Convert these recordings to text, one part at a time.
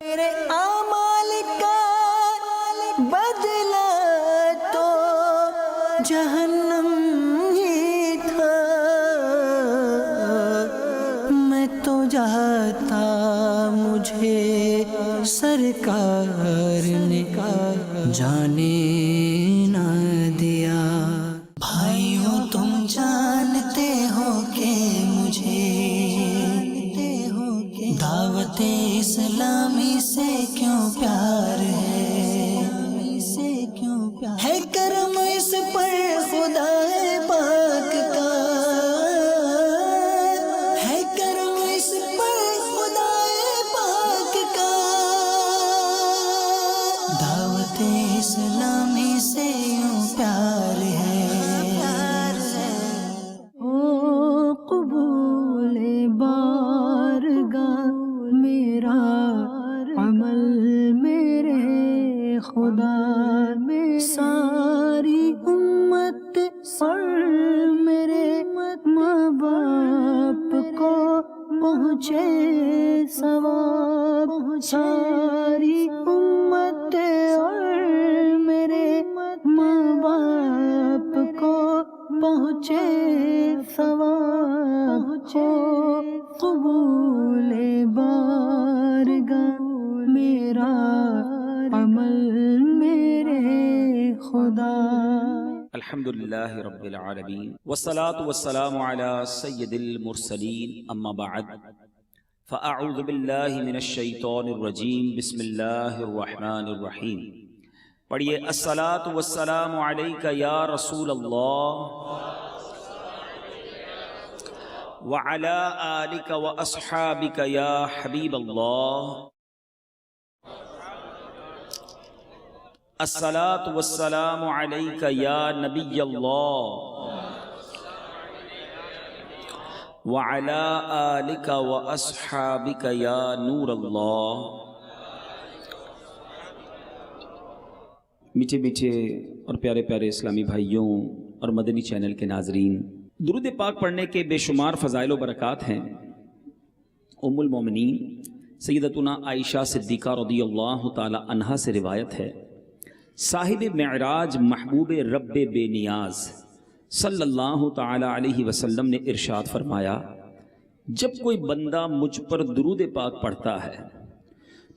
میرے اعمال کا بدلہ تو جہنم ہی تھا، میں تو جاتا مجھے سرکار نے جانے نہ دیا۔ بھائیوں تم جانتے ہو کہ مجھے دعوت اسلامی سے کیوں پیار ہے کرم اس پر خدا پاک کا، ہے کرم اس پر خدا پاک کا، دعوت اسلامی سے یوں پیار ہے۔ او قبول بارگاہ میرا عمل میرے خدا میں، ساری امت اور میرے ماں باپ کو پہنچے ثواب، ساری امت اور میرے ماں باپ کو پہنچے ثواب، قبول بارگاہ میرا عمل میرے خدا۔ الحمدللہ رب العالمین والصلاة والسلام علی سید المرسلین، اما بعد فاعوذ باللہ من الشیطان الرجیم، بسم اللہ الرحمن الرحیم۔ پڑھیے الصلاة والسلام علیک یا رسول اللہ وعلی آلک واصحابک یا حبیب اللہ۔ الصلاة والسلام علیک یا نبی اللہ وعلی آلک واصحابک یا نور اللہ۔ میٹھے میٹھے اور پیارے پیارے اسلامی بھائیوں اور مدنی چینل کے ناظرین، درود پاک پڑھنے کے بے شمار فضائل و برکات ہیں۔ ام المومنین سیدتنا عائشہ صدیقہ رضی اللہ تعالی عنہا سے روایت ہے، صاحب معراج محبوب رب بے نیاز صلی اللہ تعالی علیہ وسلم نے ارشاد فرمایا، جب کوئی بندہ مجھ پر درود پاک پڑھتا ہے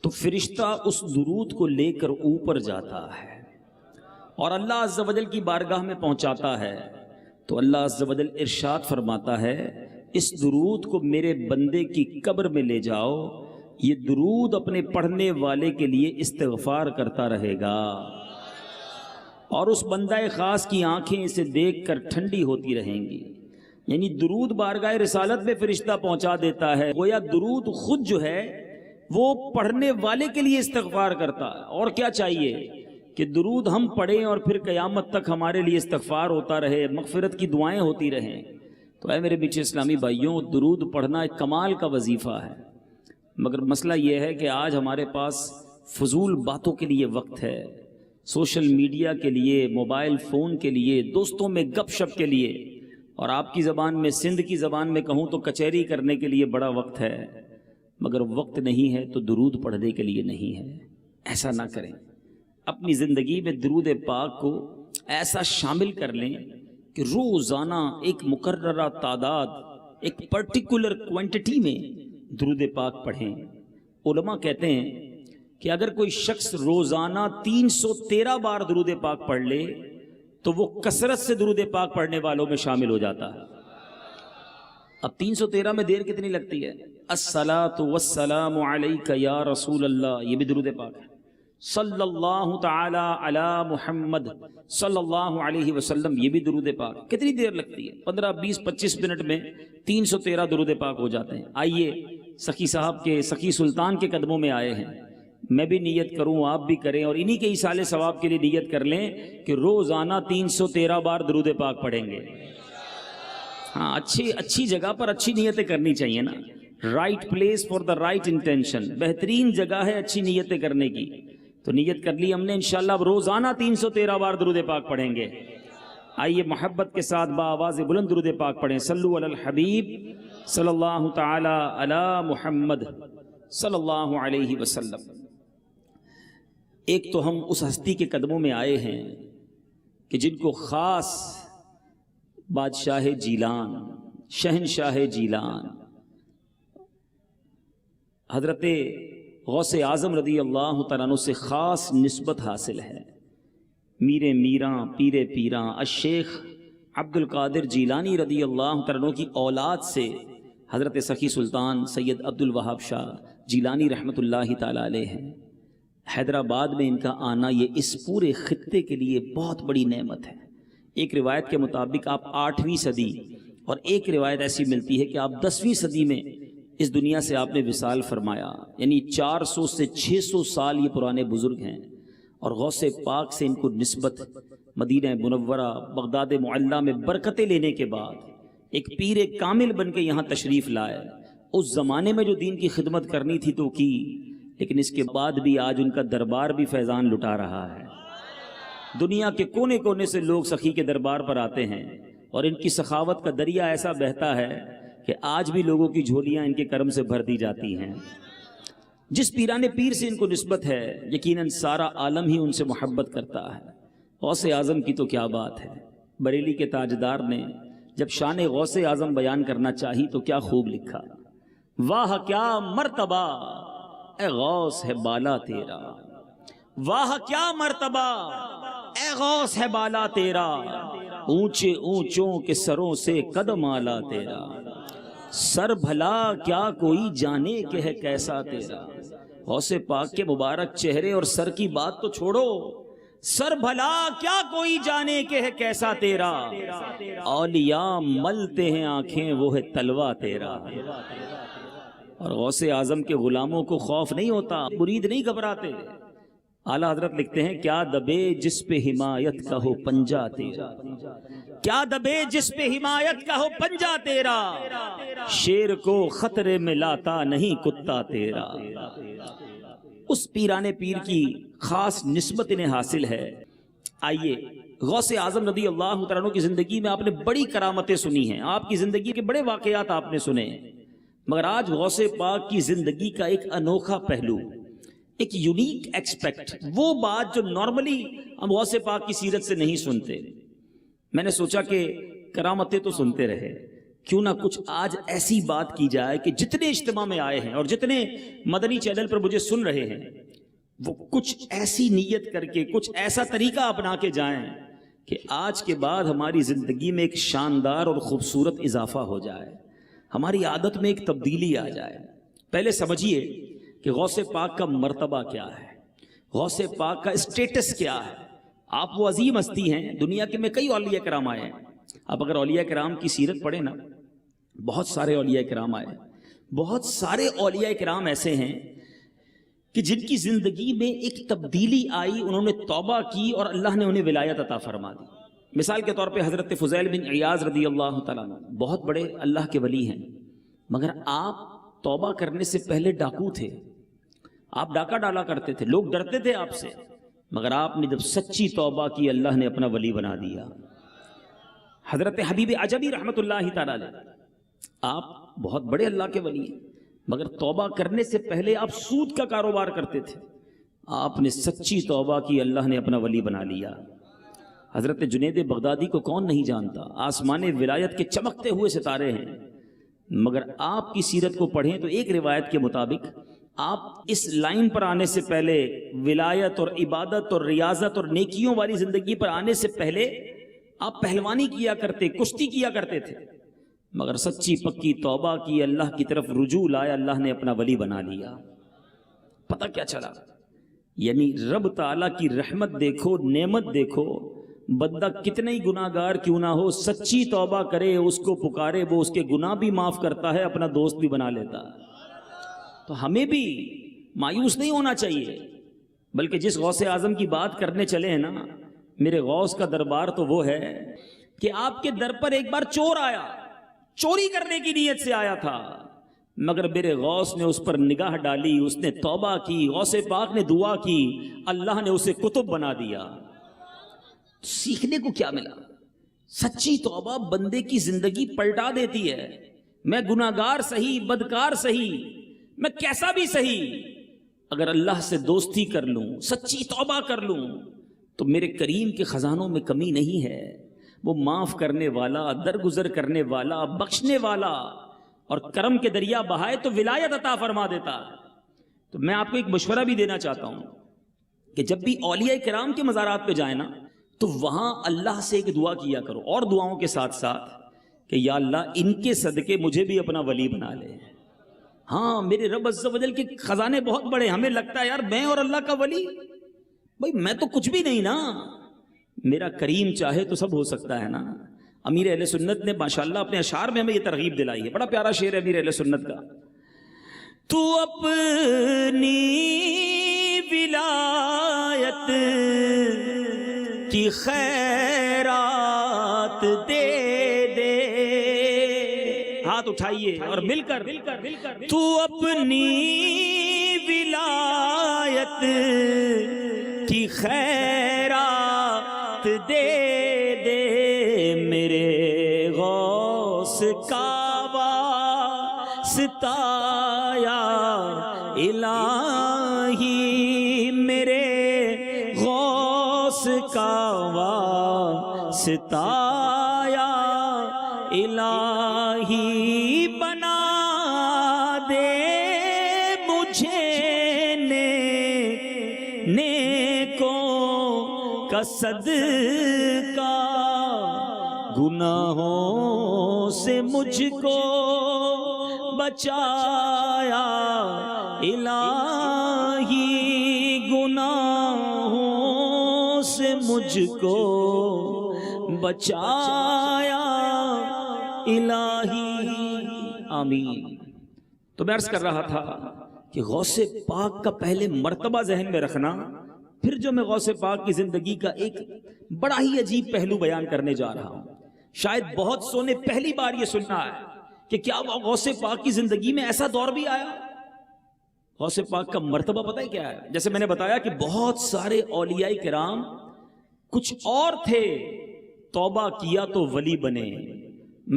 تو فرشتہ اس درود کو لے کر اوپر جاتا ہے اور اللہ عز و جل کی بارگاہ میں پہنچاتا ہے، تو اللہ عز و جل ارشاد فرماتا ہے، اس درود کو میرے بندے کی قبر میں لے جاؤ، یہ درود اپنے پڑھنے والے کے لیے استغفار کرتا رہے گا، اور اس بندہ خاص کی آنکھیں اسے دیکھ کر ٹھنڈی ہوتی رہیں گی۔ یعنی درود بارگاہ رسالت میں فرشتہ پہنچا دیتا ہے، گویا درود خود جو ہے وہ پڑھنے والے کے لیے استغفار کرتا ہے۔ اور کیا چاہیے کہ درود ہم پڑھیں اور پھر قیامت تک ہمارے لیے استغفار ہوتا رہے، مغفرت کی دعائیں ہوتی رہیں۔ تو اے میرے میٹھے اسلامی بھائیوں، درود پڑھنا ایک کمال کا وظیفہ ہے، مگر مسئلہ یہ ہے کہ آج ہمارے پاس فضول باتوں کے لیے وقت ہے، سوشل میڈیا کے لیے، موبائل فون کے لیے، دوستوں میں گپ شپ کے لیے، اور آپ کی زبان میں، سندھ کی زبان میں کہوں تو کچہری کرنے کے لیے بڑا وقت ہے، مگر وقت نہیں ہے تو درود پڑھنے کے لیے نہیں ہے۔ ایسا نہ کریں، اپنی زندگی میں درود پاک کو ایسا شامل کر لیں کہ روزانہ ایک مقررہ تعداد، ایک پرٹیکولر کوانٹٹی میں درود پاک پڑھیں۔ علماء کہتے ہیں کہ اگر کوئی شخص روزانہ 313 بار درود پاک پڑھ لے تو وہ کثرت سے درود پاک پڑھنے والوں میں شامل ہو جاتا ہے۔ اب 313 میں دیر کتنی لگتی ہے؟ الصلاۃ والسلام علیک یا رسول اللہ، یہ بھی درود پاک ہے۔ صلی اللہ تعالی علی محمد صلی اللہ علیہ وسلم، یہ بھی درود پاک۔ کتنی دیر لگتی ہے؟ 15 20 25 منٹ میں 313 درود پاک ہو جاتے ہیں۔ آئیے سخی صاحب کے، سخی سلطان کے قدموں میں آئے ہیں، میں بھی نیت کروں، آپ بھی کریں، اور انہی کے ایصال ثواب کے لیے نیت کر لیں کہ روزانہ 313 بار درود پاک پڑھیں گے۔ ہاں، اچھی جگہ پر اچھی نیتیں کرنی چاہیے نا، right place for the right intention, بہترین جگہ ہے اچھی نیتیں کرنے کی۔ تو نیت کر لی ہم نے، انشاءاللہ اب روزانہ 313 بار درود پاک پڑھیں گے۔ آئیے محبت کے ساتھ بآواز بلند درود پاک پڑھیں۔ صلو علی الحبیب صلی اللہ تعالی علی محمد صلی اللہ علیہ وسلم۔ ایک تو ہم اس ہستی کے قدموں میں آئے ہیں کہ جن کو خاص بادشاہ جیلان، شہنشاہ جیلان، حضرت غوث اعظم رضی اللہ تعالیٰ عنہ سے خاص نسبت حاصل ہے۔ میر میراں پیر پیراں الشیخ عبد القادر جیلانی رضی اللہ تعالیٰ عنہ کی اولاد سے حضرت سخی سلطان سید عبد الوہاب شاہ جیلانی رحمۃ اللہ تعالیٰ علیہ ہیں۔ حیدرآباد میں ان کا آنا یہ اس پورے خطے کے لیے بہت بڑی نعمت ہے۔ ایک روایت کے مطابق آپ 8ویں صدی اور ایک روایت ایسی ملتی ہے کہ آپ 10ویں صدی میں اس دنیا سے آپ نے وصال فرمایا، یعنی 400 سے 600 سال یہ پرانے بزرگ ہیں، اور غوث پاک سے ان کو نسبت مدینہ منورہ بغداد معلیٰ میں برکتیں لینے کے بعد ایک پیر کامل بن کے یہاں تشریف لائے۔ اس زمانے میں جو دین کی خدمت کرنی تھی تو کی، لیکن اس کے بعد بھی آج ان کا دربار بھی فیضان لٹا رہا ہے۔ دنیا کے کونے کونے سے لوگ سخی کے دربار پر آتے ہیں، اور ان کی سخاوت کا دریا ایسا بہتا ہے کہ آج بھی لوگوں کی جھولیاں ان کے کرم سے بھر دی جاتی ہیں۔ جس پیرانے پیر سے ان کو نسبت ہے، یقیناً سارا عالم ہی ان سے محبت کرتا ہے۔ غوث اعظم کی تو کیا بات ہے، بریلی کے تاجدار نے جب شان غوث اعظم بیان کرنا چاہی تو کیا خوب لکھا، واہ کیا مرتبہ اے غوث ہے بالا تیرا، واہ کیا مرتبہ اے غوث ہے بالا تیرا، اونچے اونچوں کے سروں سے قدم آلا تیرا، سر بھلا کیا کوئی جانے کہ ہے کیسا تیرا۔ غوث پاک کے مبارک چہرے اور سر کی بات تو چھوڑو، سر بھلا کیا کوئی جانے کہ ہے کیسا تیرا، اولیاء ملتے ہیں آنکھیں وہ ہے تلوا تیرا۔ اور غوث اعظم کے غلاموں کو خوف نہیں ہوتا، مرید نہیں گھبراتے۔ اعلیٰ حضرت لکھتے ہیں کیا دبے جس پہ حمایت کا ہو پنجا تیرا، کیا دبے جس پہ حمایت کا ہو پنجا تیرا، شیر کو خطرے میں لاتا نہیں کتا تیرا۔ اس پیرانے پیر کی خاص نسبت انہیں حاصل ہے۔ آئیے غوث اعظم رضی اللہ تعالیٰ عنہ کی زندگی میں آپ نے بڑی کرامتیں سنی ہیں، آپ کی زندگی کے بڑے واقعات آپ نے سنے ہیں، مگر آج غوث پاک کی زندگی کا ایک انوکھا پہلو، ایک یونیک ایکسپیکٹ، وہ بات جو نارملی ہم غوث پاک کی سیرت سے نہیں سنتے۔ میں نے سوچا کہ کرامتیں تو سنتے رہے، کیوں نہ کچھ آج ایسی بات کی جائے کہ جتنے اجتماع میں آئے ہیں اور جتنے مدنی چینل پر مجھے سن رہے ہیں وہ کچھ ایسی نیت کر کے کچھ ایسا طریقہ اپنا کے جائیں کہ آج کے بعد ہماری زندگی میں ایک شاندار اور خوبصورت اضافہ ہو جائے، ہماری عادت میں ایک تبدیلی آ جائے۔ پہلے سمجھیے کہ غوث پاک کا مرتبہ کیا ہے، غوث پاک کا اسٹیٹس کیا ہے۔ آپ وہ عظیم ہستی ہیں، دنیا کے میں کئی اولیاء کرام آئے ہیں، آپ اگر اولیاء کرام کی سیرت پڑھیں نا، بہت سارے اولیاء کرام آئے، بہت سارے اولیاء کرام ایسے ہیں کہ جن کی زندگی میں ایک تبدیلی آئی، انہوں نے توبہ کی اور اللہ نے انہیں ولایت عطا فرما دی۔ مثال کے طور پہ حضرت فضیل بن عیاض رضی اللہ تعالیٰ عنہ بہت بڑے اللہ کے ولی ہیں، مگر آپ توبہ کرنے سے پہلے ڈاکو تھے، آپ ڈاکہ ڈالا کرتے تھے، لوگ ڈرتے تھے آپ سے، مگر آپ نے جب سچی توبہ کی اللہ نے اپنا ولی بنا دیا۔ حضرت حبیب عجبی رحمت اللہ تعالیٰ علیہ، آپ بہت بڑے اللہ کے ولی ہیں، مگر توبہ کرنے سے پہلے آپ سود کا کاروبار کرتے تھے، آپ نے سچی توبہ کی اللہ نے اپنا ولی بنا لیا۔ حضرت جنید بغدادی کو کون نہیں جانتا، آسمان ولایت کے چمکتے ہوئے ستارے ہیں، مگر آپ کی سیرت کو پڑھیں تو ایک روایت کے مطابق آپ اس لائن پر آنے سے پہلے، ولایت اور عبادت اور ریاضت اور نیکیوں والی زندگی پر آنے سے پہلے آپ پہلوانی کیا کرتے، کشتی کیا کرتے تھے، مگر سچی پکی توبہ کی، اللہ کی طرف رجوع لایا، اللہ نے اپنا ولی بنا لیا۔ پتہ کیا چلا؟ یعنی رب تعالیٰ کی رحمت دیکھو، نعمت دیکھو، بندہ کتنے ہی گناہ گار کیوں نہ ہو، سچی توبہ کرے، اس کو پکارے، وہ اس کے گناہ بھی معاف کرتا ہے، اپنا دوست بھی بنا لیتا ہے۔ تو ہمیں بھی مایوس نہیں ہونا چاہیے، بلکہ جس غوث اعظم کی بات کرنے چلے ہیں نا، میرے غوث کا دربار تو وہ ہے کہ آپ کے در پر ایک بار چور آیا، چوری کرنے کی نیت سے آیا تھا، مگر میرے غوث نے اس پر نگاہ ڈالی، اس نے توبہ کی، غوث پاک نے دعا کی، اللہ نے اسے کتب بنا دیا۔ سیکھنے کو کیا ملا؟ سچی توبہ بندے کی زندگی پلٹا دیتی ہے۔ میں گناہگار سہی، بدکار سہی، میں کیسا بھی صحیح اگر اللہ سے دوستی کر لوں، سچی توبہ کر لوں، تو میرے کریم کے خزانوں میں کمی نہیں ہے۔ وہ معاف کرنے والا، درگزر کرنے والا، بخشنے والا، اور کرم کے دریا بہائے تو ولایت عطا فرما دیتا ہے۔ تو میں آپ کو ایک مشورہ بھی دینا چاہتا ہوں کہ جب بھی اولیاء کرام کے مزارات پہ جائیں نا، تو وہاں اللہ سے ایک دعا کیا کرو، اور دعاؤں کے ساتھ ساتھ کہ یا اللہ ان کے صدقے مجھے بھی اپنا ولی بنا لے۔ ہاں، میرے رب عز و جل کے خزانے بہت بڑے، ہمیں لگتا ہے یار میں اور اللہ کا ولی، بھائی میں تو کچھ بھی نہیں نا، میرا کریم چاہے تو سب ہو سکتا ہے نا۔ امیر اہل سنت نے ماشاءاللہ اپنے اشعار میں ہمیں یہ ترغیب دلائی ہے، بڑا پیارا شعر ہے امیر اہل سنت کا۔ تو اپنی ولایت کی خیرات دے دے، ہاتھ اٹھائیے اور مل کر تو اپنی ولایت کی خیرات دے دے، میرے غوث کا واسطہ یا الہی، میرے غوث کا واسطہ یا الہی، بنا دے مجھے نیکوں کا صدقہ، گناہوں سے مجھ کو بچایا الہی، گناہوں سے مجھ کو بچایا الہی، آمین۔ تو میں عرض کر رہا تھا کہ غوث پاک کا پہلے مرتبہ ذہن میں رکھنا، پھر جو میں غوث پاک کی زندگی کا ایک بڑا ہی عجیب پہلو بیان کرنے جا رہا ہوں، شاید بہت سو نے پہلی بار یہ سننا ہے کہ کیا غوث پاک کی زندگی میں ایسا دور بھی آیا۔ غوث پاک کا مرتبہ پتہ ہے کیا ہے؟ جیسے میں نے بتایا کہ بہت سارے اولیاء کرام کچھ اور تھے، توبہ کیا تو ولی بنے،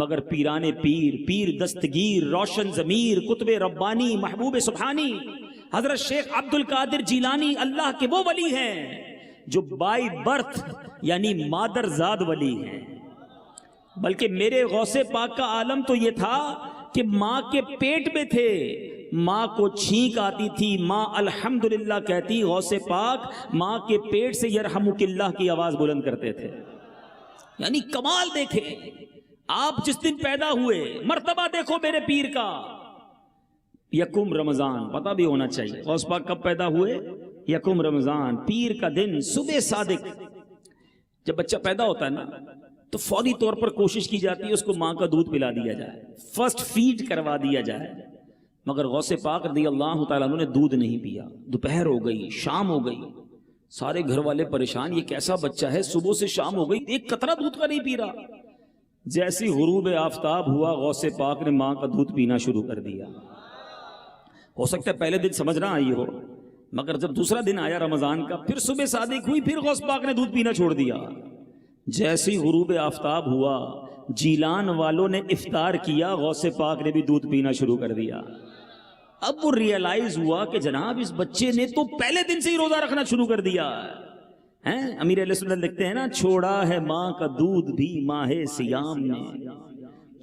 مگر پیران پیر، پیر دستگیر، روشن ضمیر، قطب ربانی، محبوب سبحانی حضرت شیخ عبد القادر جیلانی اللہ کے وہ ولی ہیں جو بائی برتھ یعنی مادر زاد ولی ہیں۔ بلکہ میرے غوث پاک کا عالم تو یہ تھا کہ ماں کے پیٹ میں تھے، ماں کو چھینک آتی تھی، ماں الحمدللہ کہتی، غوث پاک ماں کے پیٹ سے یرحمک اللہ کی آواز بلند کرتے تھے۔ یعنی کمال دیکھے، آپ جس دن پیدا ہوئے، مرتبہ دیکھو میرے پیر کا، یکم رمضان، پتہ بھی ہونا چاہیے غوث پاک کب پیدا ہوئے، یکم رمضان، پیر کا دن، صبح صادق۔ جب بچہ پیدا ہوتا ہے نا تو فوری طور پر کوشش کی جاتی ہے اس کو ماں کا دودھ پلا دیا جائے، فرسٹ فیڈ کروا دیا جائے، مگر غوث پاک رضی اللہ تعالیٰ عنہ نے دودھ نہیں پیا۔ دوپہر ہو گئی، شام ہو گئی، سارے گھر والے پریشان، یہ کیسا بچہ ہے، صبح سے شام ہو گئی ایک قطرہ دودھ کا نہیں پی رہا۔ جیسی غروب آفتاب ہوا غوث پاک نے ماں کا دودھ پینا شروع کر دیا۔ ہو سکتا ہے پہلے دن سمجھ نہ آئی ہو، مگر جب دوسرا دن آیا رمضان کا، پھر صبح صادق ہوئی، پھر غوث پاک نے دودھ پینا چھوڑ دیا۔ جیسی غروب آفتاب ہوا جیلان والوں نے افطار کیا، غوث پاک نے بھی دودھ پینا شروع کر دیا۔ اب وہ ریئلائز ہوا کہ جناب اس بچے نے تو پہلے دن سے ہی روزہ رکھنا شروع کر دیا ہے۔ امیر علیہ السلام لکھتے ہیں نا، چھوڑا ہے ماں کا دودھ بھی ماہ سیام میں،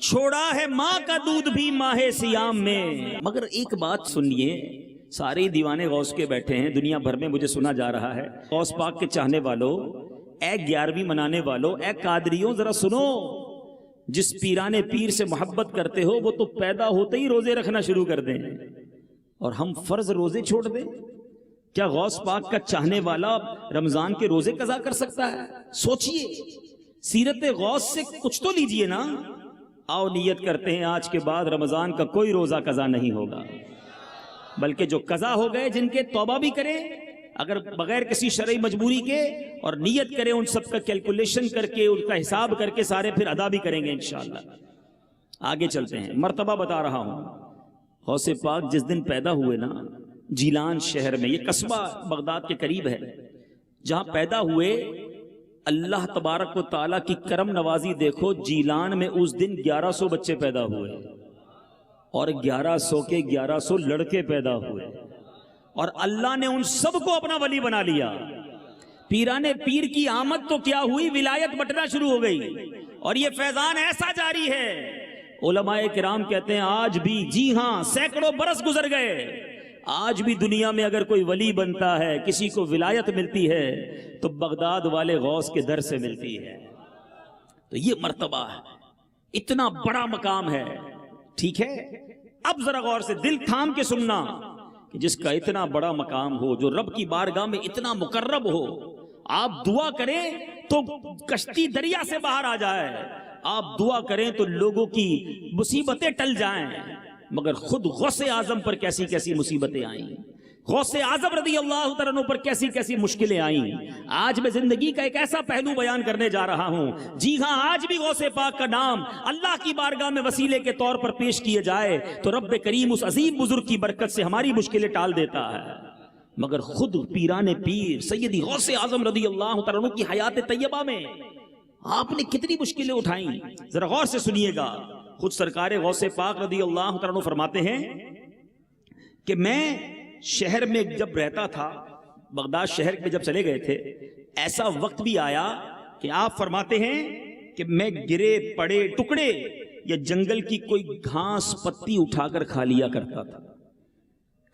چھوڑا ہے ماں کا دودھ بھی ماہ سیام میں۔ مگر ایک بات سنیے، سارے دیوانے غوث کے بیٹھے ہیں دنیا بھر میں، مجھے سنا جا رہا ہے، غوث پاک کے چاہنے والوں، اے 11ویں منانے والوں، اے قادریوں، ذرا سنو، جس پیرانے پیر سے محبت کرتے ہو وہ تو پیدا ہوتے ہی روزے رکھنا شروع کر دیں، اور ہم فرض روزے چھوڑ دیں؟ کیا غوث پاک کا چاہنے والا رمضان کے روزے قضا کر سکتا ہے؟ سوچئے، سیرت غوث سے کچھ تو لیجئے نا۔ آؤ نیت کرتے ہیں آج کے بعد رمضان کا کوئی روزہ قضا نہیں ہوگا، بلکہ جو قضا ہو گئے جن کے توبہ بھی کریں اگر بغیر کسی شرعی مجبوری کے، اور نیت کریں ان سب کا کیلکولیشن کر کے، ان کا حساب کر کے سارے پھر ادا بھی کریں گے انشاءاللہ۔ آگے چلتے ہیں، مرتبہ بتا رہا ہوں۔ غوث پاک جس دن پیدا ہوئے نا جیلان شہر میں، یہ قصبہ بغداد کے قریب ہے، جہاں پیدا ہوئے، اللہ تبارک و تعالیٰ کی کرم نوازی دیکھو، جیلان میں اس دن 1100 بچے پیدا ہوئے، اور 1100 کے 1100 لڑکے پیدا ہوئے اور اللہ نے ان سب کو اپنا ولی بنا لیا. پیرانے پیر کی آمد تو کیا ہوئی، ولایت بٹنا شروع ہو گئی اور یہ فیضان ایسا جاری ہے. علماء کرام کہتے ہیں آج بھی، جی ہاں سینکڑوں برس گزر گئے، آج بھی دنیا میں اگر کوئی ولی بنتا ہے، کسی کو ولایت ملتی ہے تو بغداد والے غوث کے در سے ملتی ہے. تو یہ مرتبہ ہے، اتنا بڑا مقام ہے. ٹھیک ہے، اب ذرا غور سے دل تھام کے سننا کہ جس کا اتنا بڑا مقام ہو، جو رب کی بارگاہ میں اتنا مقرب ہو، آپ دعا کریں تو کشتی دریا سے باہر آ جائے، آپ دعا کریں تو لوگوں کی مصیبتیں ٹل جائیں. مگر خود غوث اعظم پر کیسی کیسی مصیبتیں آئیں، غوث اعظم رضی اللہ تعالیٰ عنہ پر کیسی کیسی مشکلیں آئیں. آج میں زندگی کا ایک ایسا پہلو بیان کرنے جا رہا ہوں، جی ہاں آج بھی غوث پاک کا نام اللہ کی بارگاہ میں وسیلے کے طور پر پیش کیے جائے تو رب کریم اس عظیم بزرگ کی برکت سے ہماری مشکلیں ٹال دیتا ہے. مگر خود پیران پیر سیدی غوث اعظم رضی اللہ تعالیٰ عنہ کی حیات طیبہ میں آپ نے کتنی مشکلیں اٹھائیں، ذرا غور سے سنیے گا. خود سرکار غوث پاک رضی اللہ تعالیٰ عنہ فرماتے ہیں کہ میں شہر میں جب رہتا تھا، بغداد شہر میں جب چلے گئے تھے، ایسا وقت بھی آیا کہ آپ فرماتے ہیں کہ میں گرے پڑے ٹکڑے یا جنگل کی کوئی گھاس پتی اٹھا کر کھا لیا کرتا تھا.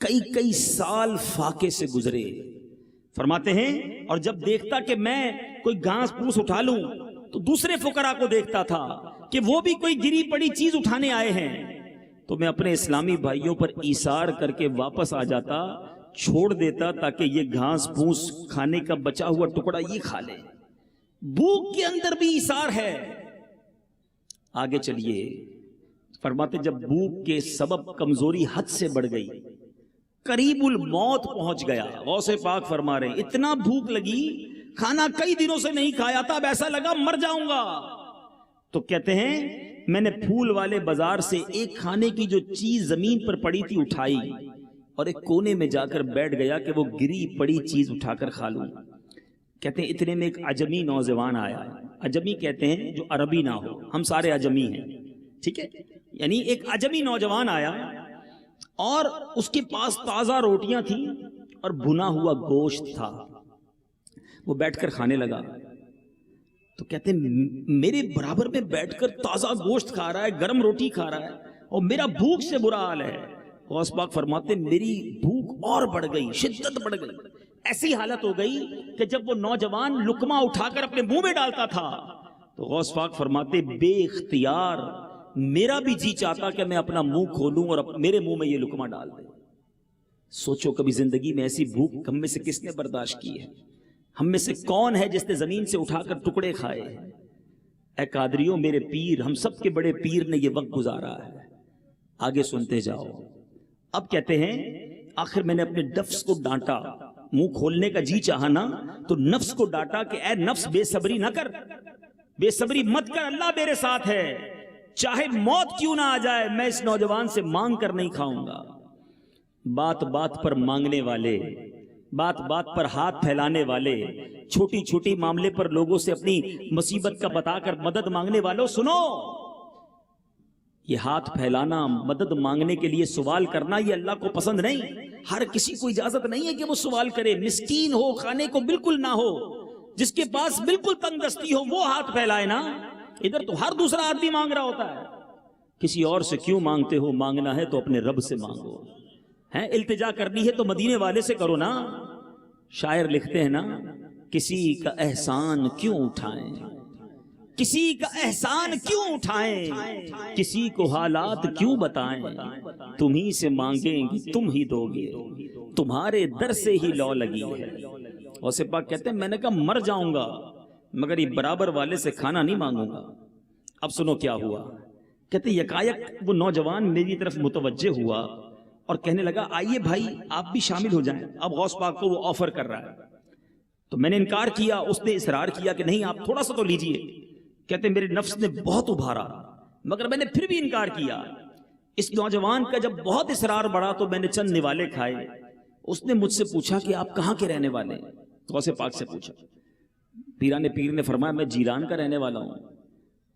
کئی کئی سال فاقے سے گزرے. فرماتے ہیں اور جب دیکھتا کہ میں کوئی گھاس پھوس اٹھا لوں تو دوسرے فقراء کو دیکھتا تھا کہ وہ بھی کوئی گری پڑی چیز اٹھانے آئے ہیں، تو میں اپنے اسلامی بھائیوں پر ایثار کر کے واپس آ جاتا، چھوڑ دیتا تاکہ یہ گھاس پھوس کھانے کا بچا ہوا ٹکڑا یہ کھا لے. بھوک کے اندر بھی ایثار ہے. آگے چلیے، فرماتے جب بھوک کے سبب کمزوری حد سے بڑھ گئی، قریب الموت پہنچ گیا، غوث پاک فرما رہے ہیں اتنا بھوک لگی، کھانا کئی دنوں سے نہیں کھایا تھا، اب ایسا لگا مر جاؤں گا. تو کہتے ہیں میں نے پھول والے بازار سے ایک کھانے کی جو چیز زمین پر پڑی تھی اٹھائی اور ایک کونے میں جا کر بیٹھ گیا کہ وہ گری پڑی چیز اٹھا کر کھا لوں. کہتے ہیں اتنے میں ایک عجمی نوجوان آیا. عجمی کہتے ہیں جو عربی نہ ہو، ہم سارے عجمی ہیں، ٹھیک ہے، یعنی ایک عجمی نوجوان آیا اور اس کے پاس تازہ روٹیاں تھیں اور بھنا ہوا گوشت تھا. وہ بیٹھ کر کھانے لگا. تو کہتے ہیں میرے برابر میں بیٹھ کر تازہ گوشت کھا رہا ہے، گرم روٹی کھا رہا ہے اور میرا بھوک سے برا حال ہے. غوث پاک فرماتے میری بھوک اور بڑھ گئی، شدت بڑھ گئی. ایسی حالت ہو گئی کہ جب وہ نوجوان لقمہ اٹھا کر اپنے منہ میں ڈالتا تھا تو غوث پاک فرماتے بے اختیار میرا بھی جی چاہتا کہ میں اپنا منہ کھولوں اور میرے منہ میں یہ لقمہ ڈال دے. سوچو کبھی زندگی میں ایسی بھوک ہم میں سے کس نے برداشت کی ہے؟ ہم میں سے کون ہے جس نے زمین سے اٹھا کر ٹکڑے کھائے؟ اے قادریوں میرے پیر، ہم سب کے بڑے پیر نے یہ وقت گزارا ہے. آگے سنتے جاؤ. اب کہتے ہیں آخر میں نے اپنے نفس کو ڈانٹا، منہ کھولنے کا جی چاہا نا تو نفس کو ڈانٹا کہ اے نفس بے صبری نہ کر، بے صبری مت کر، اللہ میرے ساتھ ہے، چاہے موت کیوں نہ آ جائے میں اس نوجوان سے مانگ کر نہیں کھاؤں گا. بات بات پر مانگنے والے، بات بات پر ہاتھ پھیلانے والے، چھوٹی چھوٹی معاملے پر لوگوں سے اپنی مصیبت کا بتا کر مدد مانگنے والوں، سنو، یہ ہاتھ پھیلانا، مدد مانگنے کے لیے سوال کرنا یہ اللہ کو پسند نہیں. ہر کسی کو اجازت نہیں ہے کہ وہ سوال کرے. مسکین ہو، کھانے کو بالکل نہ ہو، جس کے پاس بالکل تنگ دستی ہو وہ ہاتھ پھیلائے نا. ادھر تو ہر دوسرا آدمی مانگ رہا ہوتا ہے. کسی اور سے کیوں مانگتے ہو؟ مانگنا ہے تو اپنے رب سے مانگو. ہیں التجا کرنی ہے تو مدینے والے سے کرو نا. شاعر لکھتے ہیں نا، کسی کا احسان کیوں اٹھائیں، کسی کا احسان کیوں اٹھائیں، کسی کو حالات کیوں بتائیں، تمہیں سے مانگیں گے تم ہی دو گے، تمہارے در سے ہی لو لگی ہے. غوث پاک کہتے ہیں میں نے کہا مر جاؤں گا مگر یہ برابر والے سے کھانا نہیں مانگوں گا. اب سنو کیا ہوا. کہتے یکایک وہ نوجوان میری طرف متوجہ ہوا اور کہنے لگا آئیے بھائی آپ بھی شامل ہو جائیں. اب غوث پاک کو وہ آفر کر رہا ہے تو میں نے انکار کیا. اس نے اصرار کیا کہ نہیں آپ تھوڑا سا تو لیجئے. کہتے میرے نفس نے بہت ابھارا مگر میں نے پھر بھی انکار کیا. اس نوجوان کا جب بہت اصرار بڑھا تو میں نے چند نوالے کھائے. اس نے مجھ سے پوچھا کہ آپ کہاں کے رہنے والے ہیں؟ غوث پاک سے پوچھا. پیران پیر نے فرمایا میں جیلان کا رہنے والا ہوں.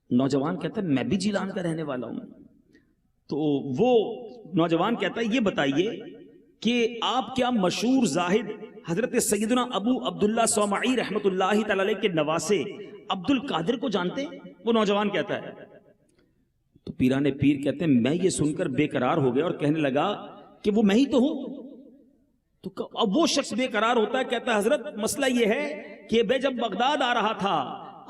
نوجوان کہتا ہے میں بھی جیلان کا رہنے والا ہوں. تو وہ نوجوان کہتا ہے یہ بتائیے کہ آپ کیا مشہور زاہد حضرت سیدنا ابو عبداللہ صومعی رحمۃ اللہ تعالی علیہ کے نواسے عبد القادر کو جانتے ہیں؟ وہ نوجوان کہتا ہے. تو پیران پیر کہتے ہیں میں یہ سن کر بے قرار ہو گیا اور کہنے لگا کہ وہ میں ہی تو ہوں. تو اب وہ شخص بے قرار ہوتا ہے, کہتا ہے حضرت مسئلہ یہ ہے کہ میں جب بغداد آ رہا تھا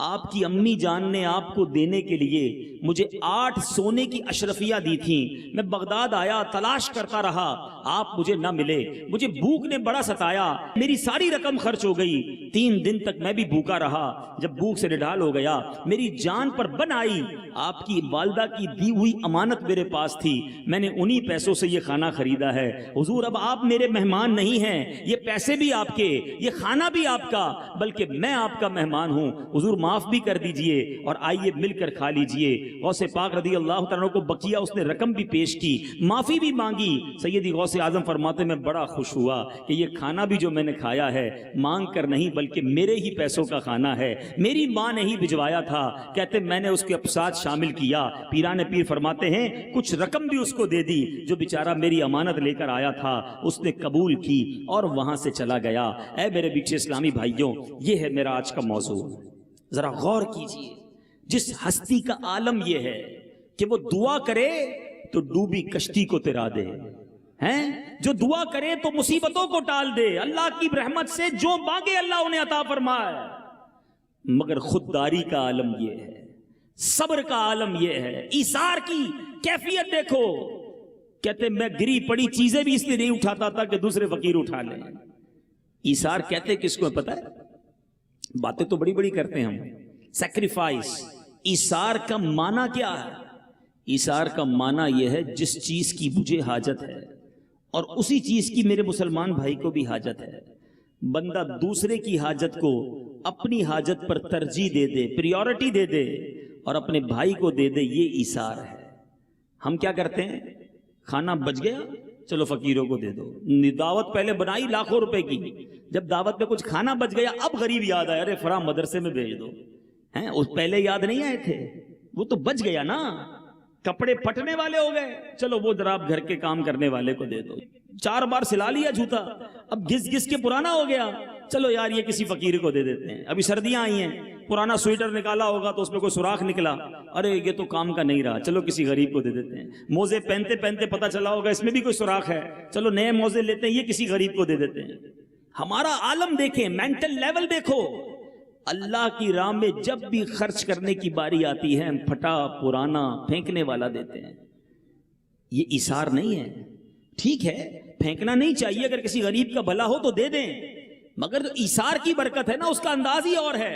آپ کی امی جان نے آپ کو دینے کے لیے مجھے 8 سونے کی اشرفیاں دی تھیں. میں بغداد آیا, تلاش کرتا رہا, آپ مجھے نہ ملے. مجھے بھوک نے بڑا ستایا, میری ساری رقم خرچ ہو گئی. 3 دن تک میں بھی بھوکا رہا. جب بھوک سے نڈال ہو گیا, میری جان پر بن آئی. آپ کی والدہ کی دی ہوئی امانت میرے پاس تھی, میں نے انہی پیسوں سے یہ کھانا خریدا ہے. حضور اب آپ میرے مہمان نہیں ہیں, یہ پیسے بھی آپ کے, یہ کھانا بھی آپ کا, بلکہ میں آپ کا مہمان ہوں. حضور معاف بھی کر دیجئے اور آئیے مل کر کھا لیجئے. غوث پاک رضی اللہ تعالیٰ کو بقیہ اس نے رقم بھی پیش کی, معافی بھی مانگی. سیدی غوث اعظم فرماتے میں بڑا خوش ہوا کہ یہ کھانا بھی جو میں نے کھایا ہے مانگ کر نہیں بلکہ میرے ہی پیسوں کا کھانا ہے, میری ماں نے ہی بھجوایا تھا. کہتے میں نے اس کے ساتھ شامل کیا. پیران پیر فرماتے ہیں کچھ رقم بھی اس کو دے دی, جو بیچارہ میری امانت لے کر آیا تھا اس نے قبول کی اور وہاں سے چلا گیا. اے میرے بیچے اسلامی بھائیوں, یہ ہے میرا آج کا موضوع. ذرا غور کیجئے, جس ہستی کا عالم یہ ہے کہ وہ دعا کرے تو ڈوبی کشتی کو تیرا دے, ہیں جو دعا کرے تو مصیبتوں کو ٹال دے, اللہ کی رحمت سے جو مانگے اللہ انہیں عطا فرمائے. مگر خودداری کا عالم یہ ہے, صبر کا عالم یہ ہے, ایثار کی کیفیت دیکھو. کہتے میں گری پڑی چیزیں بھی اس لیے نہیں اٹھاتا تھا کہ دوسرے فقیر اٹھا لیں. ایثار کہتے کس کو پتہ ہے؟ باتیں تو بڑی بڑی کرتے ہیں ہم, سیکریفائس. ایثار کا معنی کیا ہے؟ ایثار کا معنی یہ ہے جس چیز کی مجھے حاجت ہے اور اسی چیز کی میرے مسلمان بھائی کو بھی حاجت ہے, بندہ دوسرے کی حاجت کو اپنی حاجت پر ترجیح دے دے, پریورٹی دے دے اور اپنے بھائی کو دے دے, یہ ایثار ہے. ہم کیا کرتے ہیں, کھانا بچ گیا چلو فقیروں کو دے دو. دعوت پہلے بنائی لاکھوں روپے کی, جب دعوت میں کچھ کھانا بچ گیا اب غریب یاد آیا, ارے فلاں مدرسے میں بھیج دو. ہیں اس پہلے یاد نہیں آئے تھے, وہ تو بچ گیا نا. کپڑے پٹنے والے ہو گئے, چلو وہ ذرا آپ گھر کے کام کرنے والے کو دے دو. 4 بار سلا لیا جوتا, اب گھس گھس کے پرانا ہو گیا, چلو یار یہ کسی فقیر کو دے دیتے ہیں. ابھی سردیاں آئی ہیں, پرانا سویٹر نکالا ہوگا تو اس میں کوئی سوراخ نکلا, ارے یہ تو کام کا نہیں رہا, چلو کسی غریب کو دے دیتے ہیں. موزے پہنتے پہنتے پتہ چلا ہوگا اس میں بھی کوئی سوراخ ہے, چلو نئے موزے لیتے ہیں, یہ کسی غریب کو دے دیتے ہیں. ہمارا عالم دیکھیں, مینٹل لیول دیکھو. اللہ کی راہ میں جب بھی خرچ کرنے کی باری آتی ہے پھٹا پرانا پھینکنے والا دیتے ہیں. یہ ایثار نہیں ہے. ٹھیک ہے پھینکنا نہیں چاہیے, اگر کسی غریب کا بھلا ہو تو دے دیں, مگر ایثار کی برکت ہے نا, اس کا انداز ہی اور ہے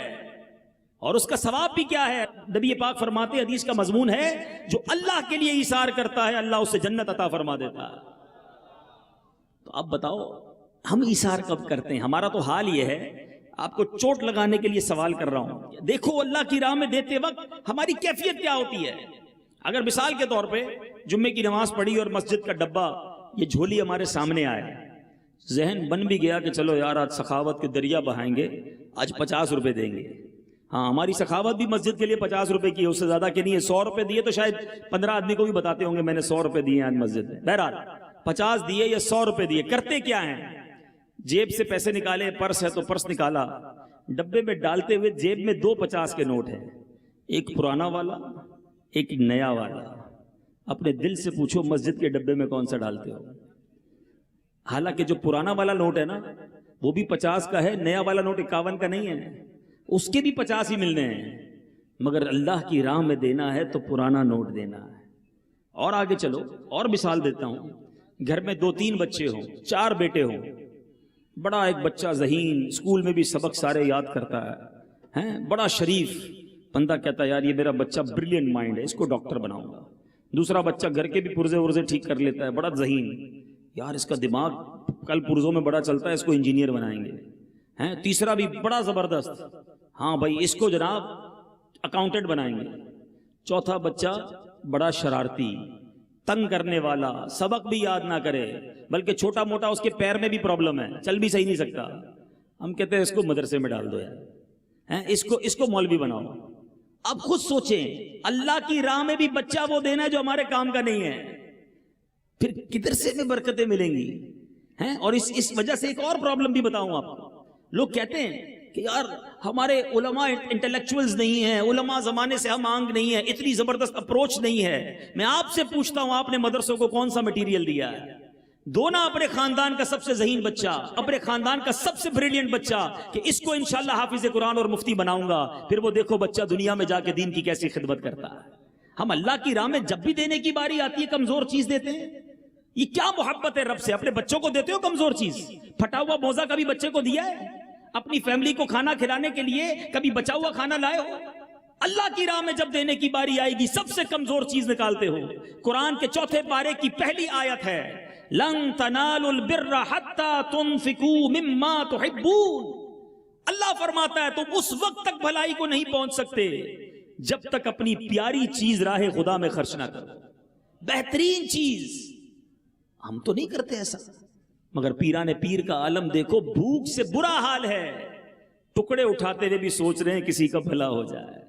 اور اس کا ثواب بھی کیا ہے. نبی پاک فرماتے ہیں, حدیث کا مضمون ہے, جو اللہ کے لیے ایثار کرتا ہے اللہ اسے جنت عطا فرما دیتا ہے. تو اب بتاؤ ہم ایثار کب کرتے ہیں؟ ہمارا تو حال یہ ہے, آپ کو چوٹ لگانے کے لیے سوال کر رہا ہوں, دیکھو اللہ کی راہ میں دیتے وقت ہماری کیفیت کیا ہوتی ہے. اگر مثال کے طور پہ جمعے کی نماز پڑھی اور مسجد کا ڈبہ یہ جھولی ہمارے سامنے آئے, ذہن بن بھی گیا کہ چلو یار آج سخاوت کے دریا بہائیں گے, آج 50 روپے دیں گے. ہاں ہماری سخاوت بھی مسجد کے لیے 50 روپے کی ہے, اس سے زیادہ کی نہیں ہے. 100 روپے دیے تو شاید 15 آدمی کو بھی بتاتے ہوں گے میں نے 100 روپے دیے آج مسجد میں. بہرحال 50 دیے یا 100 روپے دیے, کرتے کیا ہیں؟ جیب سے پیسے نکالے, پرس ہے تو پرس نکالا, ڈبے میں ڈالتے ہوئے جیب میں 2 50 کے نوٹ ہیں, ایک پرانا والا ایک نیا والا. اپنے دل سے پوچھو مسجد کے ڈبے میں کون سا ڈالتے ہو؟ حالانکہ جو پرانا والا نوٹ ہے نا وہ بھی 50 کا ہے, نیا والا نوٹ 51 کا نہیں ہے, اس کے بھی 50 ہی ملنے ہیں. مگر اللہ کی راہ میں دینا ہے تو پرانا نوٹ دینا ہے. اور آگے چلو اور مثال دیتا ہوں, گھر میں 2-3 بچے ہوں, 4 بیٹے ہوں, بڑا ایک بچہ ذہین, اسکول میں بھی سبق سارے یاد کرتا ہے, بڑا شریف بندہ, کہتا ہے یار یہ میرا بچہ بریلینٹ مائنڈ ہے, اس کو ڈاکٹر بناؤں گا. دوسرا بچہ گھر کے بھی پرزے ورزے ٹھیک کر لیتا ہے, بڑا ذہین, یار اس کا دماغ کل پرزوں میں بڑا چلتا ہے, اس کو انجینئر بنائیں گے. تیسرا بھی بڑا زبردست, ہاں بھائی اس کو جناب اکاؤنٹنٹ بنائیں گے. چوتھا بچہ بڑا شرارتی, تنگ کرنے والا, سبق بھی یاد نہ کرے بلکہ چھوٹا موٹا اس کے پیر میں بھی پرابلم ہے, چل بھی صحیح نہیں سکتا. ہم کہتے ہیں اس کو مدرسے میں ڈال دو یار, اس کو مولوی بناؤ. اب خود سوچیں، اللہ کی راہ میں بھی بچہ وہ دینا ہے جو ہمارے کام کا نہیں ہے، پھر کدھر سے میں برکتیں ملیں گی ہیں؟ اور اس وجہ سے ایک اور پرابلم بھی بتاؤں آپ کو. لوگ کہتے ہیں کہ یار ہمارے علماء انٹلیکچوئلز نہیں ہیں، علماء زمانے سے ہم آنگ نہیں ہے، اتنی زبردست اپروچ نہیں ہے. میں آپ سے پوچھتا ہوں، آپ نے مدرسوں کو کون سا مٹیریل دیا ہے؟ دو نا اپنے خاندان کا سب سے ذہین بچہ، اپنے خاندان کا سب سے بریلینٹ بچہ، کہ اس کو انشاءاللہ حافظ قرآن اور مفتی بناؤں گا، پھر وہ دیکھو بچہ دنیا میں جا کے دین کی کیسی خدمت کرتا ہے. ہم اللہ کی راہ میں جب بھی دینے کی باری آتی ہے کمزور چیز دیتے ہیں. یہ کیا محبت ہے رب سے؟ اپنے بچوں کو دیتے ہو کمزور چیز؟ پھٹا ہوا موزہ کبھی بچے کو دیا ہے؟ اپنی فیملی کو کھانا کھلانے کے لیے کبھی بچا ہوا کھانا لائے ہو؟ اللہ کی راہ میں جب دینے کی باری آئے گی سب سے کمزور چیز نکالتے ہو. قرآن کے 4 پارے کی پہلی آیت ہے، لن تنالوا البر حتى تنفقوا مما تحبون. اللہ فرماتا ہے تم اس وقت تک بھلائی کو نہیں پہنچ سکتے جب تک اپنی پیاری چیز راہ خدا میں خرچ نہ کرو. بہترین چیز ہم تو نہیں کرتے ایسا، مگر پیران پیر کا عالم دیکھو، بھوک سے برا حال ہے، ٹکڑے اٹھاتے ہوئے بھی سوچ رہے ہیں کسی کا بھلا ہو جائے.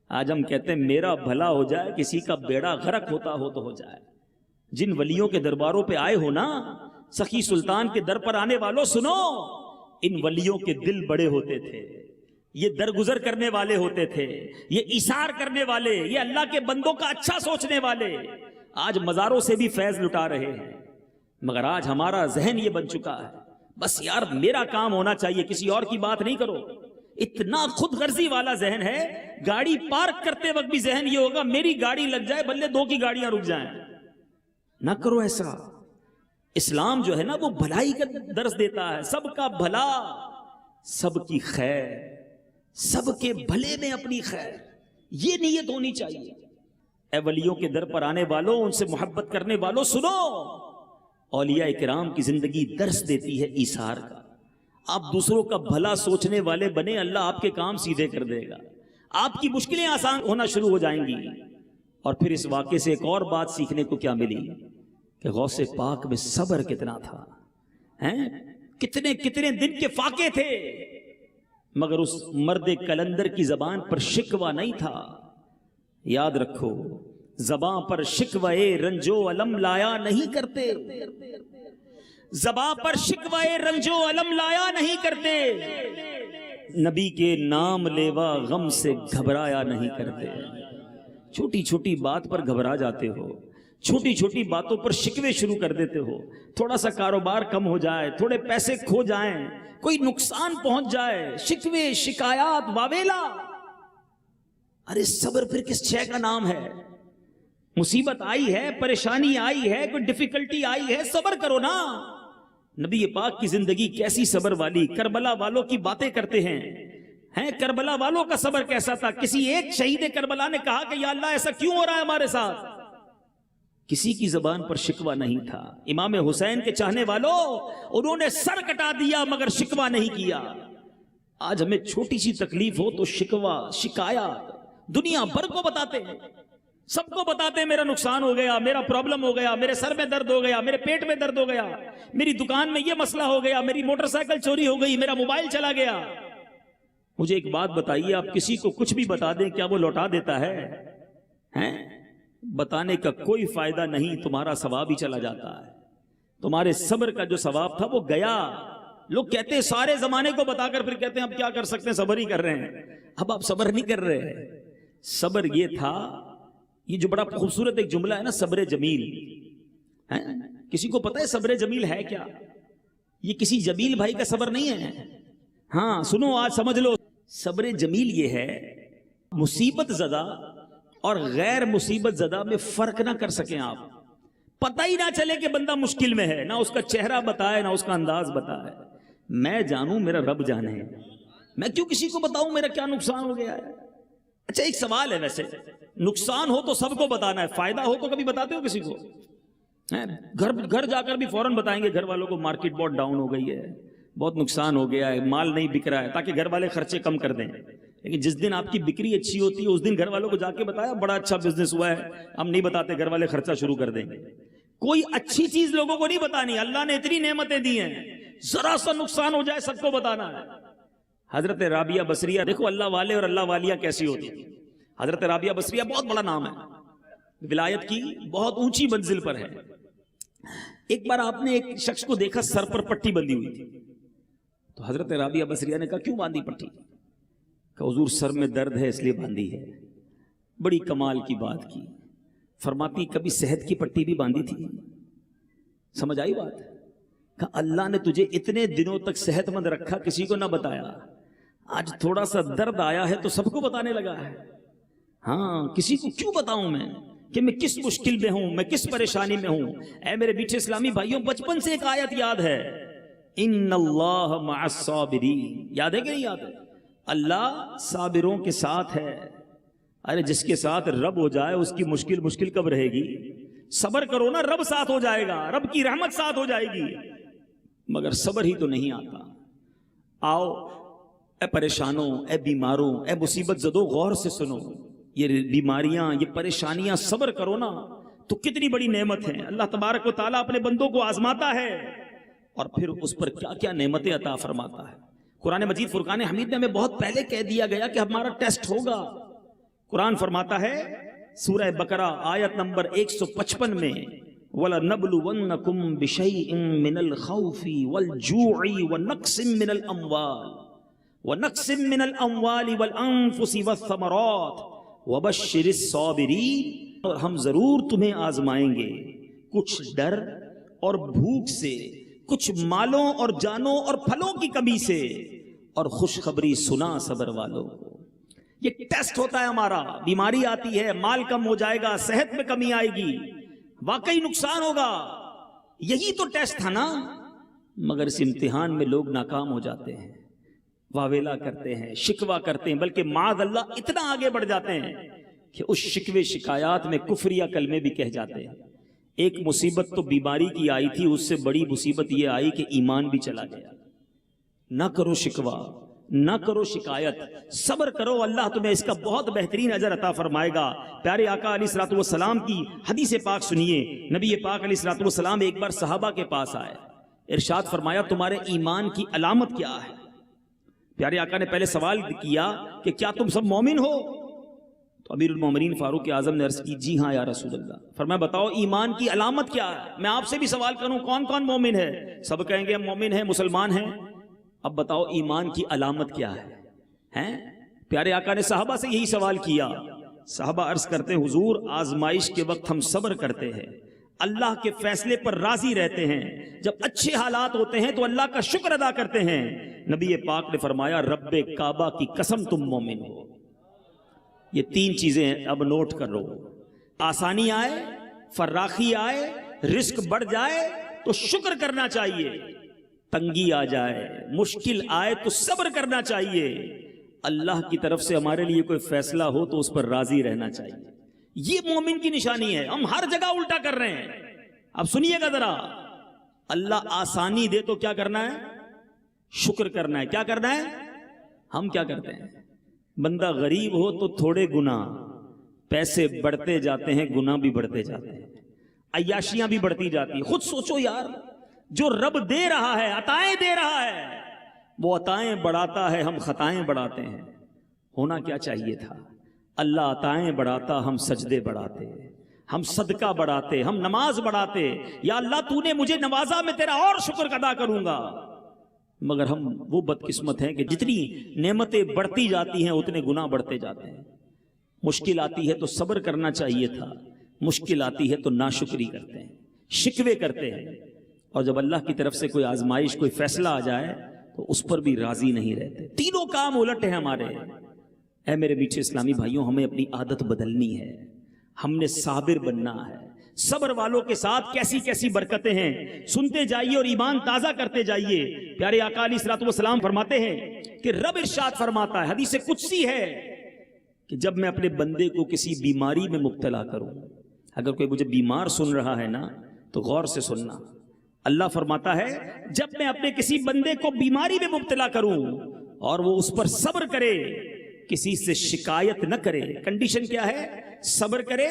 آج ہم کہتے ہیں میرا بھلا ہو جائے، کسی کا بیڑا غرق ہوتا ہو تو ہو جائے. جن ولیوں کے درباروں پہ آئے ہو نا، سخی سلطان کے در پر آنے والوں سنو، ان ولیوں کے دل بڑے ہوتے تھے، یہ درگزر کرنے والے ہوتے تھے، یہ ایثار کرنے والے، یہ اللہ کے بندوں کا اچھا سوچنے والے. آج مزاروں سے بھی فیض لٹا رہے ہیں، مگر آج ہمارا ذہن یہ بن چکا ہے بس یار میرا کام ہونا چاہیے، کسی اور کی بات نہیں کرو. اتنا خود غرضی والا ذہن ہے، گاڑی پارک کرتے وقت بھی ذہن یہ ہوگا میری گاڑی لگ جائے بلے 2 کی گاڑیاں رک جائیں. نہ کرو ایسا. اسلام جو ہے نا وہ بھلائی کا درس دیتا ہے، سب کا بھلا، سب کی خیر، سب کے بھلے میں اپنی خیر، یہ نیت ہونی چاہیے. اے ولیوں کے در پر آنے والوں، ان سے محبت کرنے والوں سنو، اولیاء کرام کی زندگی درس دیتی ہے ایثار کا. آپ دوسروں کا بھلا سوچنے والے بنے، اللہ آپ کے کام سیدھے کر دے گا، آپ کی مشکلیں آسان ہونا شروع ہو جائیں گی. اور پھر اس واقعے سے ایک اور بات سیکھنے کو کیا ملی کہ غوث پاک میں صبر کتنا تھا. کتنے کتنے دن کے فاقے تھے، مگر اس مرد کلندر کی زبان پر شکوہ نہیں تھا. یاد رکھو، زباں پر شکوہ رنجو علم لایا نہیں کرتے، زباں پر شکوہ رنجو علم لایا نہیں کرتے، نبی کے نام لیوا غم سے گھبرایا نہیں کرتے. چھوٹی چھوٹی بات پر گھبرا جاتے ہو، چھوٹی چھوٹی باتوں پر شکوے شروع کر دیتے ہو. تھوڑا سا کاروبار کم ہو جائے، تھوڑے پیسے کھو جائیں، کوئی نقصان پہنچ جائے، شکوے، شکایات، واویلا. ارے صبر پھر کس شے کا نام ہے؟ مصیبت آئی ہے، پریشانی آئی ہے، کوئی ڈیفیکلٹی آئی ہے، صبر کرو نا. نبی پاک کی زندگی کیسی صبر والی. کربلا والوں کی باتیں کرتے ہیں، کربلا والوں کا صبر کیسا تھا. کسی ایک شہید کربلا نے کہا کہ یا اللہ ایسا کیوں ہو رہا ہے ہمارے ساتھ؟ کسی کی زبان پر شکوہ نہیں تھا. امام حسین کے چاہنے والوں، انہوں نے سر کٹا دیا مگر شکوہ نہیں کیا. آج ہمیں چھوٹی سی تکلیف ہو تو شکوہ، شکایات دنیا بھر کو بتاتے ہیں، سب کو بتاتے ہیں میرا نقصان ہو گیا، میرا پرابلم ہو گیا، میرے سر میں درد ہو گیا، میرے پیٹ میں درد ہو گیا، میری دکان میں یہ مسئلہ ہو گیا، میری موٹر سائیکل چوری ہو گئی، میرا موبائل چلا گیا. مجھے ایک بات بتائیے، آپ کسی کو کچھ بھی بتا دیں کیا وہ لوٹا دیتا ہے؟ بتانے کا کوئی فائدہ نہیں، تمہارا ثواب ہی چلا جاتا ہے. تمہارے صبر کا جو ثواب تھا وہ گیا. لوگ کہتے ہیں سارے زمانے کو بتا کر پھر کہتے ہیں اب کیا کر سکتے ہیں، صبر ہی کر رہے ہیں. اب آپ صبر نہیں کر رہے. صبر یہ تھا، یہ جو بڑا خوبصورت ایک جملہ ہے نا، صبر جمیل. کسی کو پتہ ہے صبر جمیل ہے کیا؟ یہ کسی جمیل بھائی کا صبر نہیں ہے. ہاں سنو، آج سمجھ لو. صبر جمیل یہ ہے، مصیبت زدہ اور غیر مصیبت زدہ میں فرق نہ کر سکیں آپ. پتہ ہی نہ چلے کہ بندہ مشکل میں ہے، نہ اس کا چہرہ بتائے نہ اس کا انداز بتائے. میں جانوں، میرا رب جانے، میں کیوں کسی کو بتاؤں میرا کیا نقصان ہو گیا ہے. اچھا ایک سوال ہے، ویسے نقصان ہو تو سب کو بتانا ہے، فائدہ ہو تو کبھی بتاتے ہو کسی کو؟ گھر جا کر بھی فوراً بتائیں گے گھر والوں کو مارکیٹ بہت ڈاؤن ہو گئی ہے، بہت نقصان ہو گیا ہے، مال نہیں بک رہا ہے، تاکہ گھر والے خرچے کم کر دیں. لیکن جس دن آپ کی بکری اچھی ہوتی ہے اس دن گھر والوں کو جا کے بتایا بڑا اچھا بزنس ہوا ہے، ہم نہیں بتاتے، گھر والے خرچہ شروع کر دیں گے. کوئی اچھی چیز لوگوں کو نہیں بتانی. اللہ نے اتنی نعمتیں دی ہیں، ذرا سا نقصان ہو جائے سب کو بتانا ہے. حضرت رابعہ بصریہ، دیکھو اللہ والے اور اللہ والیاں کیسی ہوتی ہیں. حضرت رابعہ بصریہ بہت بڑا نام ہے، ولایت کی بہت اونچی منزل پر ہے. ایک بار آپ نے ایک شخص کو دیکھا سر پر پٹی بندھی ہوئی تھی، تو حضرت رابعہ بصریہ نے کہا کیوں باندھی پٹی؟ کہ حضور سر میں درد ہے اس لیے باندھی ہے. بڑی کمال کی بات کی. فرماتی کبھی صحت کی پٹی بھی باندھی تھی؟ سمجھ آئی بات؟ کہ اللہ نے تجھے اتنے دنوں تک صحت مند رکھا، کسی کو نہ بتایا، آج تھوڑا سا درد آیا ہے تو سب کو بتانے لگا ہے. ہاں، کسی کو کیوں بتاؤں میں کہ میں کس مشکل میں ہوں، میں کس پریشانی میں ہوں. اے میرے میٹھے اسلامی بھائیوں، بچپن سے ایک آیت یاد ہے، ان اللہ مع الصابرین. یاد ہے کہ نہیں یاد ہے؟ اللہ صابروں کے ساتھ ہے. ارے جس کے ساتھ رب ہو جائے اس کی مشکل کب رہے گی؟ صبر کرو نا، رب ساتھ ہو جائے گا، رب کی رحمت ساتھ ہو جائے گی. مگر صبر ہی تو نہیں آتا. آؤ اے پریشانوں، اے بیماروں، اے مصیبت زدوں، غور سے سنو. یہ بیماریاں، یہ پریشانیاں، صبر کرو نا تو کتنی بڑی نعمت ہے. اللہ تبارک و تعالیٰ اپنے بندوں کو آزماتا ہے اور پھر اس پر کیا کیا نعمتیں عطا فرماتا ہے. قرآن مجید فرقان حمید میں ہمیں بہت پہلے کہہ دیا گیا کہ ہمارا ٹیسٹ ہوگا. قرآن فرماتا ہے سورہ بقرہ آیت نمبر 155 میں، وَلَنَبْلُوَنَّكُمْ بِشَيْءٍ مِّنَ الْخَوْفِ وَالْجُوعِ وَنَقْصٍ مِّنَ الْأَمْوَالِ وَالْأَنفُسِ وَالثَّمَرَاتِ وَبَشِّرِ الصَّابِرِينَ. اور ہم ضرور تمہیں آزمائیں گے کچھ ڈر اور بھوک سے، کچھ مالوں اور جانوں اور پھلوں کی کمی سے، اور خوشخبری سنا صبر والوں کو. یہ ٹیسٹ ہوتا ہے ہمارا. بیماری آتی ہے، مال کم ہو جائے گا، صحت میں کمی آئے گی، واقعی نقصان ہوگا. یہی تو ٹیسٹ تھا نا. مگر اس امتحان میں لوگ ناکام ہو جاتے ہیں، واویلا کرتے ہیں، شکوہ کرتے ہیں، بلکہ معاذ اللہ اتنا آگے بڑھ جاتے ہیں کہ اس شکوے شکایات میں کفر یا کلمے بھی کہہ جاتے ہیں. ایک مصیبت تو بیماری کی آئی تھی، اس سے بڑی مصیبت یہ آئی کہ ایمان بھی چلا گیا. نہ کرو شکوہ، نہ کرو شکایت، صبر کرو، اللہ تمہیں اس کا بہت بہترین اجر عطا فرمائے گا. پیارے آقا علیہ الصلوۃ والسلام کی حدیث پاک سنیے. نبی پاک علیہ الصلوۃ والسلام ایک بار صحابہ کے پاس آئے، ارشاد فرمایا تمہارے ایمان کی علامت کیا ہے؟ پیارے آقا نے پہلے سوال کیا کہ کیا تم سب مومن ہو؟ تو امیر المومنین فاروق اعظم نے عرض کی جی ہاں یا رسول اللہ. فرمایا بتاؤ ایمان کی علامت کیا ہے؟ میں آپ سے بھی سوال کروں کون کون مومن ہے؟ سب کہیں گے ہم مومن ہیں، مسلمان ہیں. اب بتاؤ ایمان کی علامت کیا ہے؟ پیارے آقا نے صحابہ سے یہی سوال کیا. صحابہ عرض کرتے ہیں حضور آزمائش کے وقت ہم صبر کرتے ہیں، اللہ کے فیصلے پر راضی رہتے ہیں، جب اچھے حالات ہوتے ہیں تو اللہ کا شکر ادا کرتے ہیں. نبی پاک نے فرمایا رب کعبہ کی قسم تم مومن ہو. یہ تین چیزیں اب نوٹ کر لو. آسانی آئے، فراخی آئے، رزق بڑھ جائے تو شکر کرنا چاہیے، تنگی آ جائے، مشکل آئے تو صبر کرنا چاہیے. اللہ کی طرف سے ہمارے لیے کوئی فیصلہ ہو تو اس پر راضی رہنا چاہیے. یہ مومن کی نشانی ہے. ہم ہر جگہ الٹا کر رہے ہیں. اب سنیے گا ذرا، اللہ آسانی دے تو کیا کرنا ہے؟ شکر کرنا ہے. کیا کرنا ہے؟ ہم کیا کرتے ہیں؟ بندہ غریب ہو تو تھوڑے گناہ، پیسے بڑھتے جاتے ہیں، گناہ بھی بڑھتے جاتے ہیں، عیاشیاں بھی بڑھتی جاتی ہیں. خود سوچو یار، جو رب دے رہا ہے، عطائیں دے رہا ہے، وہ عطائیں بڑھاتا ہے، ہم خطائیں بڑھاتے ہیں. ہونا کیا چاہیے تھا؟ اللہ عطائیں بڑھاتا، ہم سجدے بڑھاتے، ہم صدقہ بڑھاتے، ہم نماز بڑھاتے. یا اللہ تو نے مجھے نوازا، میں تیرا اور شکر ادا کروں گا. مگر ہم وہ بدقسمت ہیں کہ جتنی نعمتیں بڑھتی جاتی ہیں اتنے گناہ بڑھتے جاتے ہیں. مشکل آتی ہے تو صبر کرنا چاہیے تھا، مشکل آتی ہے تو ناشکری کرتے ہیں، شکوے کرتے ہیں. اور جب اللہ کی طرف سے کوئی آزمائش، کوئی فیصلہ آ جائے تو اس پر بھی راضی نہیں رہتے. تینوں کام الٹ ہیں ہمارے. اے میرے میٹھے اسلامی بھائیوں، ہمیں اپنی عادت بدلنی ہے. ہم نے صابر بننا ہے. صبر والوں کے ساتھ کیسی کیسی برکتیں ہیں، سنتے جائیے اور ایمان تازہ کرتے جائیے. پیارے آقا علیہ الصلوۃ والسلام فرماتے ہیں کہ رب ارشاد فرماتا ہے، حدیث قدسی ہے، کہ جب میں اپنے بندے کو کسی بیماری میں مبتلا کروں، اگر کوئی مجھے بیمار سن رہا ہے نا تو غور سے سننا. اللہ فرماتا ہے جب میں اپنے کسی بندے کو بیماری میں مبتلا کروں اور وہ اس پر صبر کرے، کسی سے شکایت نہ کرے. کنڈیشن کیا ہے؟ صبر کرے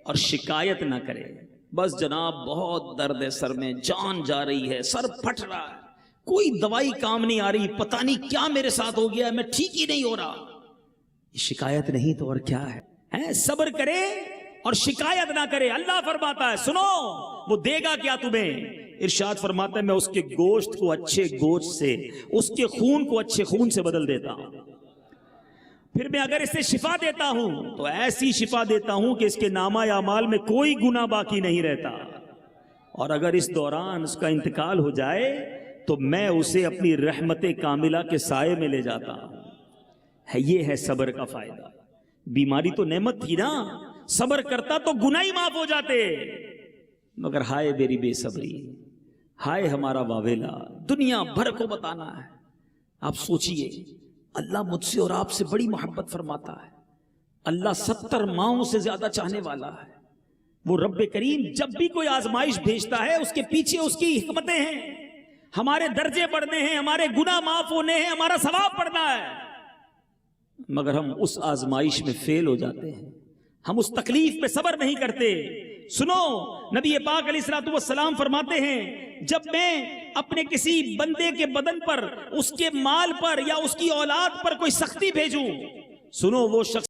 اور شکایت نہ کرے. بس جناب بہت درد ہے سر میں، جان جا رہی ہے، سر پھٹ رہا ہے، کوئی دوائی کام نہیں آ رہی، پتہ نہیں کیا میرے ساتھ ہو گیا ہے، میں ٹھیک ہی نہیں ہو رہا. شکایت نہیں تو اور کیا ہے؟ صبر کرے اور شکایت نہ کرے. اللہ فرماتا ہے سنو وہ دے گا کیا تمہیں؟ ارشاد فرماتا ہے میں اس کے گوشت کو اچھے گوشت سے، اس کے خون کو اچھے خون سے بدل دیتا ہوں. پھر میں اگر اسے شفا دیتا ہوں تو ایسی شفا دیتا ہوں کہ اس کے نامہ اعمال میں کوئی گناہ باقی نہیں رہتا. اور اگر اس دوران اس کا انتقال ہو جائے تو میں اسے اپنی رحمت کاملہ کے سائے میں لے جاتا ہوں. یہ ہے صبر کا فائدہ. بیماری تو نعمت تھی نا، صبر کرتا تو گناہ ہی معاف ہو جاتے. مگر ہائے میری بے صبری، ہائے ہمارا واویلا، دنیا بھر کو بتانا ہے. آپ سوچئے اللہ مجھ سے اور آپ سے بڑی محبت فرماتا ہے. اللہ 70 ماؤں سے زیادہ چاہنے والا ہے. وہ رب کریم جب بھی کوئی آزمائش بھیجتا ہے اس کے پیچھے اس کی حکمتیں ہیں. ہمارے درجے بڑھنے ہیں، ہمارے گناہ معاف ہونے ہیں، ہمارا ثواب بڑھنا ہے. مگر ہم اس آزمائش میں فیل ہو جاتے ہیں، ہم اس تکلیف میں صبر نہیں کرتے. سنو نبی پاک علیہ الصلوۃ والسلام فرماتے ہیں جب میں اپنے کسی بندے کے بدن پر، اس کے مال پر یا اس کی اولاد پر کوئی سختی بھیجوں، سنو وہ شخص